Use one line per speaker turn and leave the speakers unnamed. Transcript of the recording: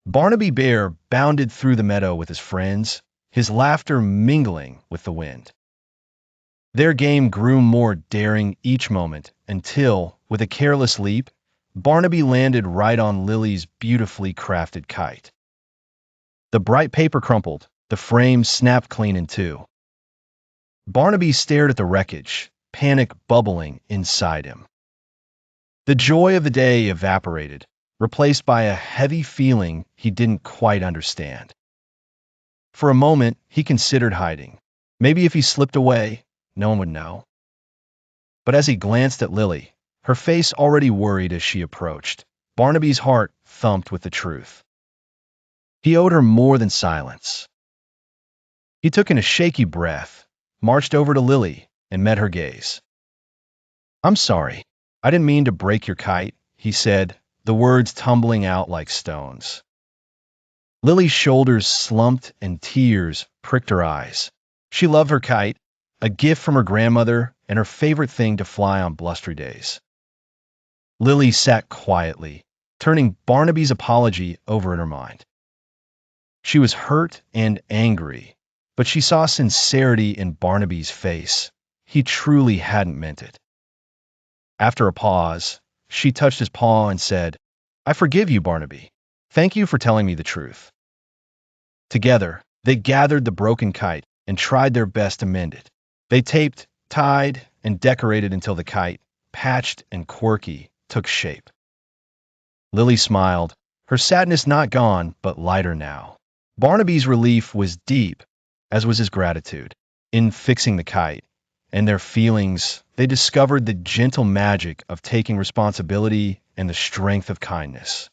Barnaby Bear bounded through the meadow with his friends, his laughter mingling with the wind. Their game grew more daring each moment until, with a careless leap, Barnaby landed right on Lily's beautifully crafted kite. The bright paper crumpled, the frame snapped clean in two. Barnaby stared at the wreckage, panic bubbling inside him. The joy of the day evaporated, replaced by a heavy feeling he didn't quite understand. For a moment, he considered hiding. Maybe if he slipped away, no one would know. But as he glanced at Lily, her face already worried as she approached, Barnaby's heart thumped with the truth. He owed her more than silence. He took in a shaky breath, marched over to Lily, and met her gaze. "I'm sorry. I didn't mean to break your kite," he said, the words tumbling out like stones. Lily's shoulders slumped and tears pricked her eyes. She loved her kite, a gift from her grandmother and her favorite thing to fly on blustery days. Lily sat quietly, turning Barnaby's apology over in her mind. She was hurt and angry, but she saw sincerity in Barnaby's face. He truly hadn't meant it. After a pause, she touched his paw and said, "I forgive you, Barnaby. Thank you for telling me the truth." Together, they gathered the broken kite and tried their best to mend it. They taped, tied, and decorated until the kite, patched and quirky, took shape. Lily smiled, her sadness not gone, but lighter now. Barnaby's relief was deep, as was his gratitude. In fixing the kite and their feelings, they discovered the gentle magic of taking responsibility and the strength of kindness.